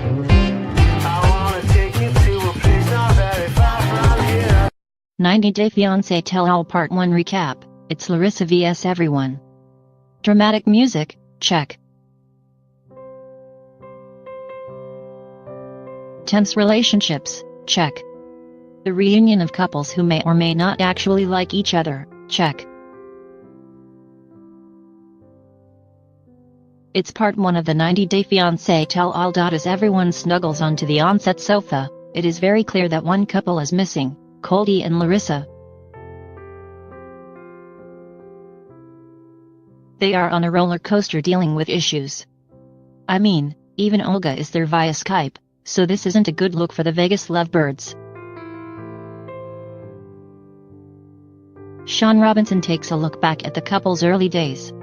I wanna take you to a place not very far from here. 90 Day Fiancé Tell-All Part 1 Recap. It's Larissa vs everyone. Dramatic music, check. Tense relationships, check. The reunion of couples who may or may not actually like each other, check. It's part 1 of the 90 Day Fiancé Tell-All. As everyone snuggles onto the onset sofa, it is very clear that one couple is missing, Colty and Larissa. They are on a roller coaster dealing with issues. I mean, even Olga is there via Skype, so this isn't a good look for the Vegas lovebirds. Sean Robinson takes a look back at the couple's early days.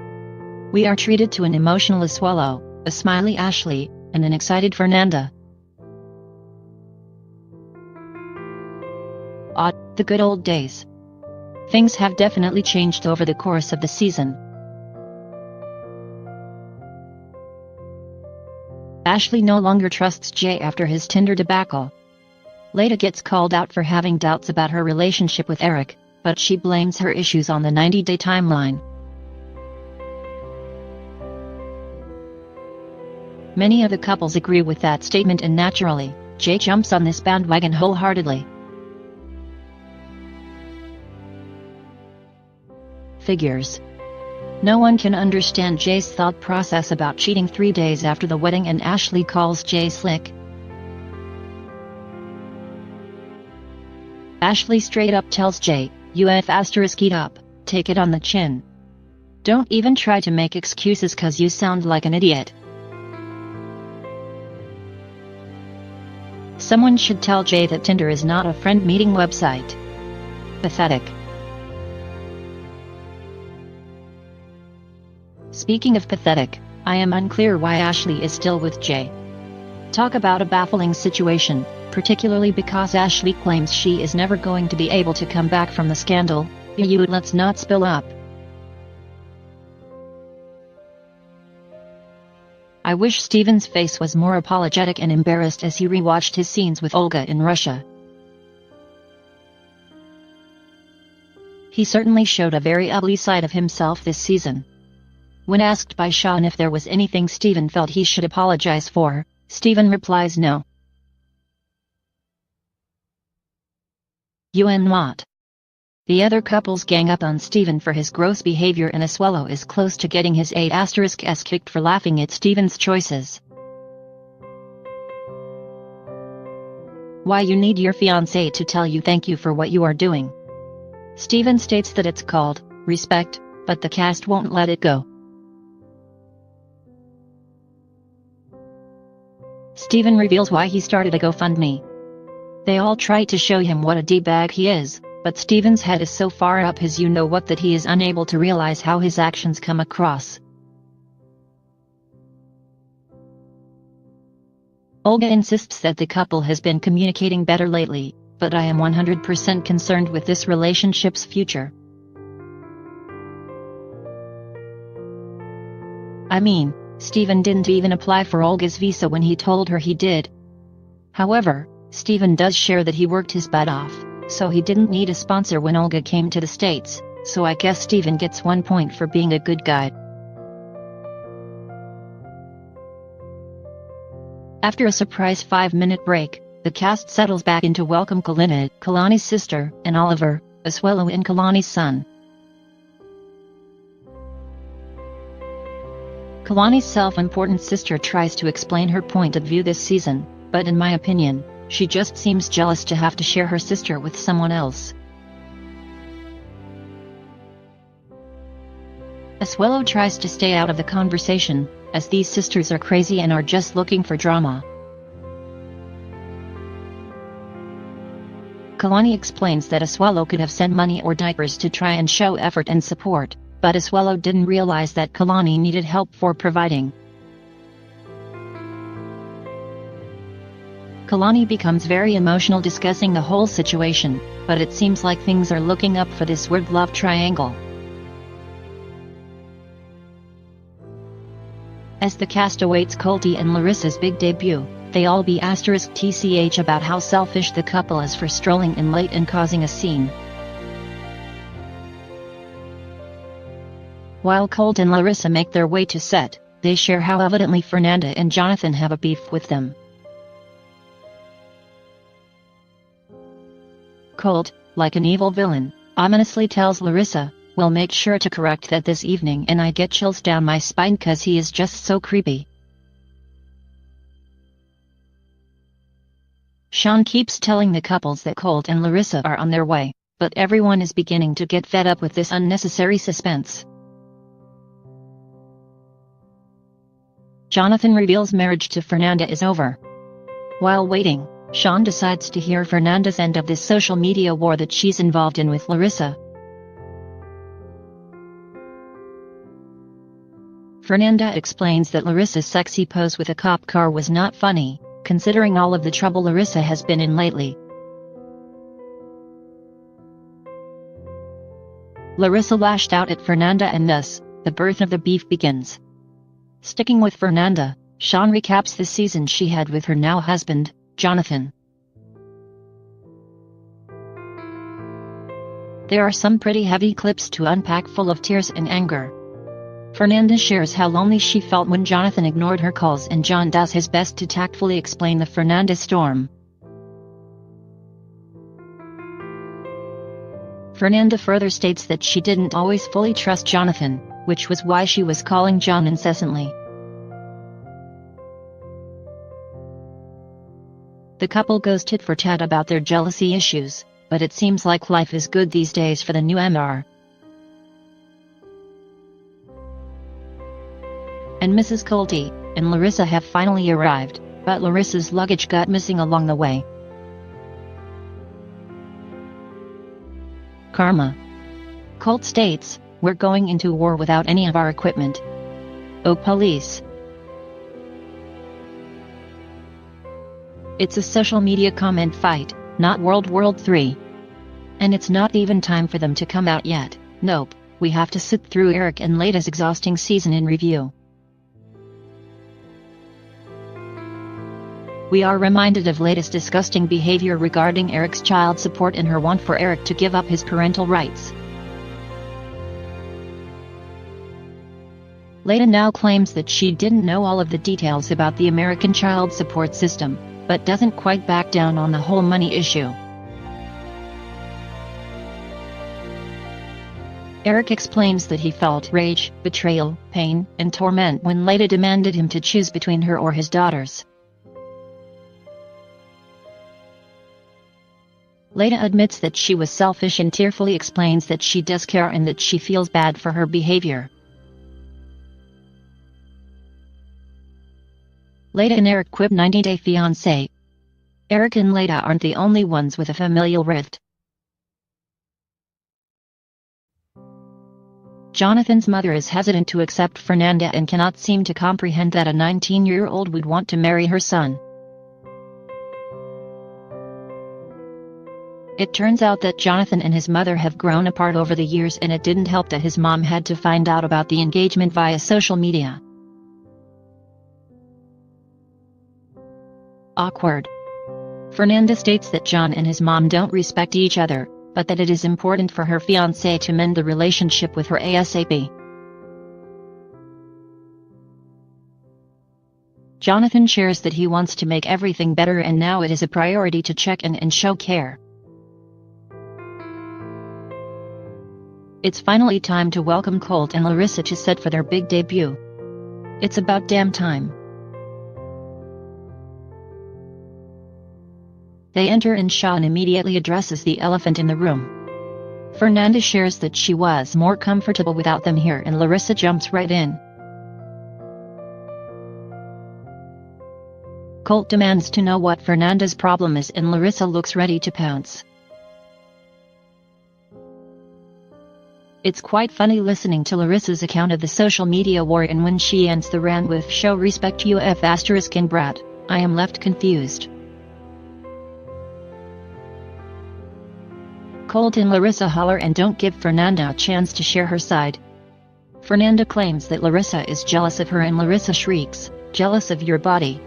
We are treated to an emotional Asuelo, a smiley Ashley, and an excited Fernanda. The good old days. Things have definitely changed over the course of the season. Ashley no longer trusts Jay after his Tinder debacle. Leda gets called out for having doubts about her relationship with Eric, but she blames her issues on the 90-day timeline. Many of the couples agree with that statement, and naturally, Jay jumps on this bandwagon wholeheartedly. Figures. No one can understand Jay's thought process about cheating 3 days after the wedding, and Ashley calls Jay slick. Ashley straight up tells Jay, "You have asterisk it up, take it on the chin. Don't even try to make excuses cause you sound like an idiot." Someone should tell Jay that Tinder is not a friend meeting website. Pathetic. Speaking of pathetic, I am unclear why Ashley is still with Jay. Talk about a baffling situation, particularly because Ashley claims she is never going to be able to come back from the scandal. Let's not spill up. I wish Steven's face was more apologetic and embarrassed as he rewatched his scenes with Olga in Russia. He certainly showed a very ugly side of himself this season. When asked by Sean if there was anything Steven felt he should apologize for, Steven replies no. What? The other couples gang up on Steven for his gross behavior, and Asuelo is close to getting his 8*S kicked for laughing at Steven's choices. Why you need your fiancé to tell you thank you for what you are doing. Steven states that it's called respect, but the cast won't let it go. Steven reveals why he started a GoFundMe. They all try to show him what a D-bag he is, but Steven's head is so far up his you-know-what that he is unable to realize how his actions come across. Olga insists that the couple has been communicating better lately, but I am 100% concerned with this relationship's future. I mean, Steven didn't even apply for Olga's visa when he told her he did. However, Steven does share that he worked his butt off, so he didn't need a sponsor when Olga came to the States, so I guess Steven gets 1 point for being a good guy. After a surprise 5-minute break, the cast settles back in to welcome Kalina, Kalani's sister, and Oliver, Asuelo and Kalani's son. Kalani's self-important sister tries to explain her point of view this season, but in my opinion, she just seems jealous to have to share her sister with someone else. Asuelo tries to stay out of the conversation, as these sisters are crazy and are just looking for drama. Kalani explains that Asuelo could have sent money or diapers to try and show effort and support, but Asuelo didn't realize that Kalani needed help for providing. Kalani becomes very emotional discussing the whole situation, but it seems like things are looking up for this weird love triangle. As the cast awaits Colty and Larissa's big debut, They all be *tch about how selfish the couple is for strolling in late and causing a scene. While Colt and Larissa make their way to set, they share how evidently Fernanda and Jonathan have a beef with them. Colt, like an evil villain, ominously tells Larissa, "We'll make sure to correct that this evening," and I get chills down my spine cause he is just so creepy. Sean keeps telling the couples that Colt and Larissa are on their way, but everyone is beginning to get fed up with this unnecessary suspense. Jonathan reveals marriage to Fernanda is over. While waiting, Sean decides to hear Fernanda's end of this social media war that she's involved in with Larissa. Fernanda explains that Larissa's sexy pose with a cop car was not funny, considering all of the trouble Larissa has been in lately. Larissa lashed out at Fernanda and thus, the birth of the beef begins. Sticking with Fernanda, Sean recaps the season she had with her now husband, Jonathan. There are some pretty heavy clips to unpack full of tears and anger. Fernanda shares how lonely she felt when Jonathan ignored her calls, and John does his best to tactfully explain the Fernanda storm. Fernanda further states that she didn't always fully trust Jonathan, which was why she was calling John incessantly. The couple goes tit for tat about their jealousy issues, but it seems like life is good these days for the new MR. And Mrs. Colty and Larissa have finally arrived, but Larissa's luggage got missing along the way. Karma. Colt states, "We're going into war without any of our equipment. Oh police." It's a social media comment fight, not World War III. And it's not even time for them to come out yet. Nope, we have to sit through Eric and Lada's exhausting season in review. We are reminded of Lada's disgusting behavior regarding Eric's child support and her want for Eric to give up his parental rights. Lada now claims that she didn't know all of the details about the American child support system, but doesn't quite back down on the whole money issue. Eric explains that he felt rage, betrayal, pain, and torment when Lada demanded him to choose between her or his daughters. Lada admits that she was selfish and tearfully explains that she does care and that she feels bad for her behavior. Lada and Eric quib 90-Day Fiancé. Eric and Lada aren't the only ones with a familial rift. Jonathan's mother is hesitant to accept Fernanda and cannot seem to comprehend that a 19-year-old would want to marry her son. It turns out that Jonathan and his mother have grown apart over the years, and it didn't help that his mom had to find out about the engagement via social media. Awkward. Fernanda states that John and his mom don't respect each other, but that it is important for her fiancé to mend the relationship with her ASAP. Jonathan shares that he wants to make everything better and now it is a priority to check in and show care. It's finally time to welcome Colt and Larissa to set for their big debut. It's about damn time. They enter and Sean immediately addresses the elephant in the room. Fernanda shares that she was more comfortable without them here, and Larissa jumps right in. Colt demands to know what Fernanda's problem is and Larissa looks ready to pounce. It's quite funny listening to Larissa's account of the social media war, and when she ends the rant with "show respect UF *and brat," I am left confused. Colt and Larissa holler and don't give Fernanda a chance to share her side. Fernanda claims that Larissa is jealous of her and Larissa shrieks, "Jealous of your body?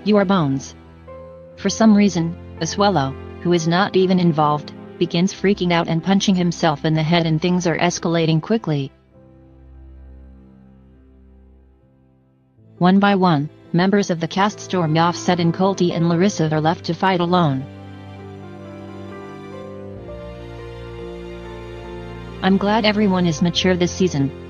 You are bones. For some reason, Asuelo, who is not even involved, begins freaking out and punching himself in the head, and things are escalating quickly. One by one, members of the cast storm off set and Colty and Larissa are left to fight alone. I'm glad everyone is mature this season.